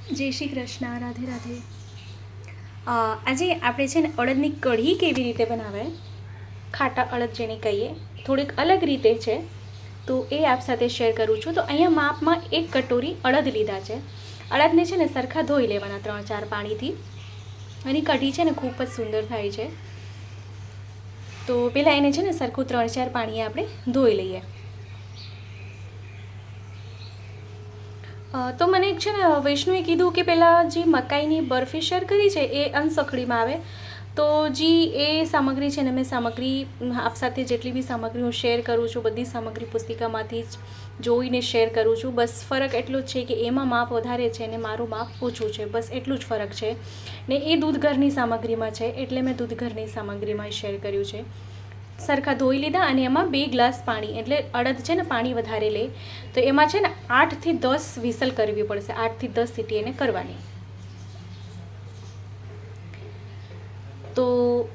જય શ્રી કૃષ્ણ, રાધે રાધે. આજે આપણે છે ને અડદની કઢી કેવી રીતે બનાવે, ખાટા અડદ જેને કહીએ, થોડીક અલગ રીતે છે, તો એ આપ સાથે શેર કરું છું. તો અહીંયા માપમાં 1 કટોરી અડદ લીધા છે. અડદને છે ને સરખા ધોઈ લેવાના 3-4 પાણીથી. અને કઢી છે ને ખૂબ જ સુંદર થાય છે. તો પહેલાં એને છે ને સરખું 3-4 પાણીએ આપણે ધોઈ લઈએ. તો મને છે ને વૈષ્ણુએ કીધું કે પહેલાં જે મકાઈની બરફી શેર કરી છે એ અનસખડીમાં આવે. તો એ સામગ્રી છે ને મેં સામગ્રી આપ સાથે જેટલી બી સામગ્રી હું શેર કરું છું બધી સામગ્રી પુસ્તિકામાંથી જ જોઈને શેર કરું છું. બસ ફરક એટલો જ છે કે એમાં માપ વધારે છે અને મારું માપ ઓછું છે, બસ એટલું જ ફરક છે. ને એ દૂધ ઘરની સામગ્રીમાં છે એટલે મેં દૂધ ઘરની સામગ્રીમાં શેર કર્યું છે. સરખા ધોઈ લીધા અને એમાં 2 ગ્લાસ પાણી, એટલે અડદ છે ને પાણી વધારે લે તો એમાં છે ને 8 થી 10 વિસલ કરવી પડશે. 8 થી 10 સીટી એને કરવાની. તો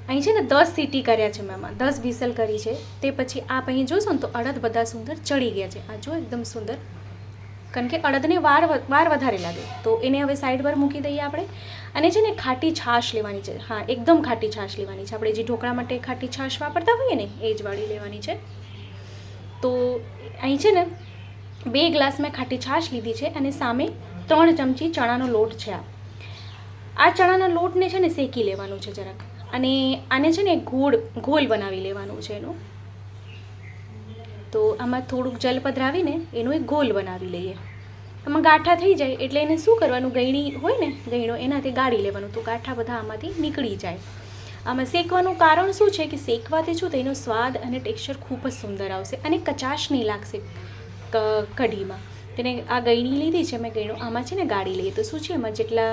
અહીં છે ને 10 સીટી કર્યા છે મેં, એમાં 10 વિસલ કરી છે. તે પછી આપ અહીં જોશો ને તો અડદ બધા સુંદર ચડી ગયા છે. આ જો એકદમ સુંદર, કારણ કે અડદને વાર વધારે લાગે. તો એને હવે સાઈડ પર મૂકી દઈએ આપણે. અને છે ને ખાટી છાશ લેવાની છે. હા, એકદમ ખાટી છાશ લેવાની છે. આપણે જે ઢોકળા માટે ખાટી છાશ વાપરતા હોઈએ ને એ જ વાળી લેવાની છે. તો અહીં છે ને 2 ગ્લાસ મેં ખાટી છાશ લીધી છે અને સામે 3 ચમચી ચણાનો લોટ છે. આ ચણાના લોટને છે ને શેકી લેવાનું છે જરાક. અને આને છે ને ઘોલ બનાવી લેવાનું છે એનો. તો આમાં થોડુંક જલ પધરાવીને એનો એક ગોલ બનાવી લઈએ. આમાં ગાંઠા થઈ જાય એટલે એને શું કરવાનું, ગયણી હોય ને ગયણો, એનાથી ગાળી લેવાનું. તો ગાંઠા બધા આમાંથી નીકળી જાય. આમાં શેકવાનું કારણ શું છે કે શેકવાથી શું તેનો સ્વાદ અને ટેક્સચર ખૂબ જ સુંદર આવશે અને કચાશ નહીં લાગશે કઢીમાં. તેને આ ગયણી લીધી છે મેં ગયણો, આમાં છે ને ગાળી લઈએ તો શું છે એમાં જેટલા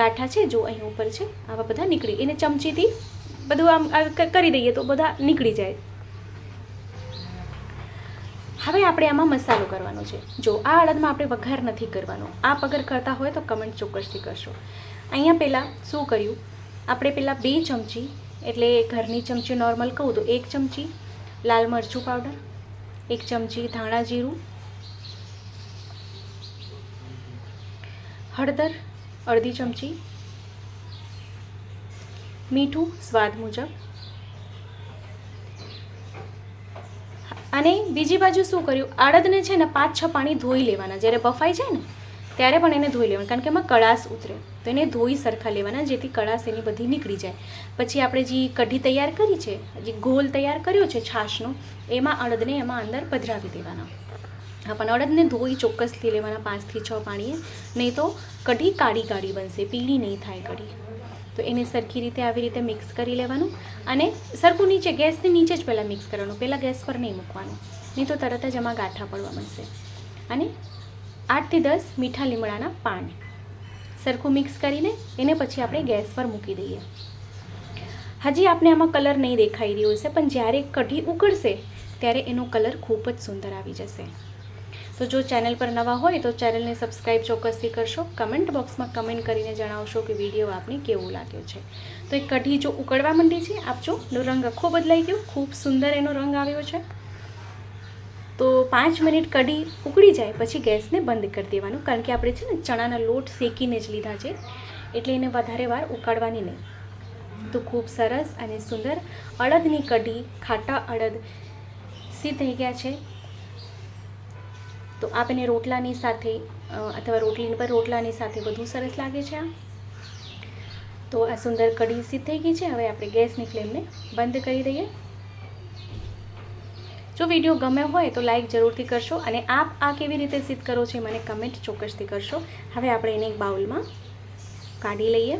ગાંઠા છે જો અહીં ઉપર છે આવા બધા નીકળી, એને ચમચીથી બધું આમ કરી દઈએ તો બધા નીકળી જાય. હવે આપણે આમાં મસાલો કરવાનો છે. જો આ અડદમાં આપણે વઘાર નથી કરવાનો. આપ અગર કરતા હોય તો કમેન્ટ ચોક્કસથી કરશો. અહીંયા પહેલાં શું કર્યું, આપણે પહેલાં 2 ચમચી, એટલે ઘરની ચમચી નોર્મલ કહું તો 1 ચમચી લાલ મરચું પાવડર, 1 ચમચી ધાણા જીરું, હળદર અડધી ચમચી, મીઠું સ્વાદ મુજબ. અને બીજી બાજુ શું કર્યું, અડદને છે ને 5-6 પાણી ધોઈ લેવાના. જ્યારે બફાઈ જાય ને ત્યારે પણ એને ધોઈ લેવાના, કારણ કે એમાં કળાશ ઉતરે. તો એને ધોઈ સરખા લેવાના જેથી કળાશ એની બધી નીકળી જાય. પછી આપણે જે કઢી તૈયાર કરી છે, જે ગોલ તૈયાર કર્યો છે છાશનો, એમાં અડદને એમાં અંદર પધરાવી દેવાના. હા, પણ અડદને ધોઈ ચોક્કસથી લેવાના 5 થી 6 પાણીએ, નહીં તો કઢી કાળી બનશે, પીળી નહીં થાય કઢી. તો એને સરખી રીતે આવી રીતે મિક્સ કરી લેવાનું. અને સરખું નીચે ગેસની નીચે જ પહેલાં મિક્સ કરવાનું, પહેલાં ગેસ પર નહીં મૂકવાનું, નહીં તો તરત જ એમાં ગાંઠા પડવા મળશે. અને 8 થી 10 મીઠા લીમડાના પાન સરખું મિક્સ કરીને એને પછી આપણે ગેસ પર મૂકી દઈએ. હજી આપણે આમાં કલર નહીં દેખાઈ રહ્યો હશે, પણ જ્યારે કઢી ઉકળશે ત્યારે એનો કલર ખૂબ જ સુંદર આવી જશે. તો જો ચેનલ પર નવા હોય તો ચેનલને સબસ્ક્રાઈબ ચોક્કસથી કરશો. કમેન્ટ બોક્સમાં કમેન્ટ કરીને જણાવશો કે વિડીયો આપને કેવો લાગ્યો છે. તો એ કઢી જો ઉકળવા માંડી છે, આપ જો એનો રંગ આખો બદલાઈ ગયો, ખૂબ સુંદર એનો રંગ આવ્યો છે. તો 5 મિનિટ કઢી ઉકળી જાય પછી ગેસને બંધ કરી દેવાનું, કારણ કે આપણે છે ને ચણાના લોટ શેકીને જ લીધા છે એટલે એને વધારે વાર ઉકાળવાની નહીં. તો ખૂબ સરસ અને સુંદર અડદની કઢી, ખાટા અડદ સિદ્ધ થઈ ગયા છે. તો આપ એને રોટલાની સાથે અથવા રોટલાની સાથે વધુ સરસ લાગે છે. તો આ સુંદર કઢી સિદ્ધ થઈ ગઈ છે. હવે આપણે ગેસની ફ્લેમને બંધ કરી દઈએ. જો વિડીયો ગમ્યો હોય તો લાઈક જરૂરથી કરશો અને આપ આ કેવી રીતે સિદ્ધ કરો છો મને કમેન્ટ ચોક્કસથી કરશો. હવે આપણે એને એક બાઉલમાં કાઢી લઈએ.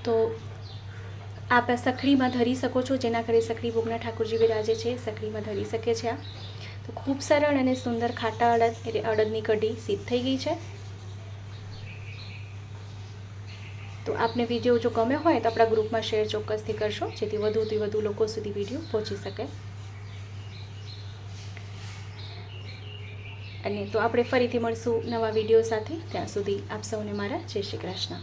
તો આપ સખડીમાં ધરી શકો છો, જેના ઘરે સખડી ભોગના ઠાકોરજી બિરાજે છે સખડીમાં ધરી શકે છે. તો ખૂબ સરળ અને સુંદર ખાટા અડદ એટલે અડદની કઢી સિદ્ધ થઈ ગઈ છે. તો આપને વિડીયો જો ગમ્યો હોય તો આપણા ગ્રુપમાં શેર ચોક્કસથી કરશો, જેથી વધુથી વધુ લોકો સુધી વિડીયો પહોંચી શકે. અને તો આપણે ફરીથી મળશું નવા વિડીયો સાથે. ત્યાં સુધી આપ સૌને મારા જય શ્રી કૃષ્ણ.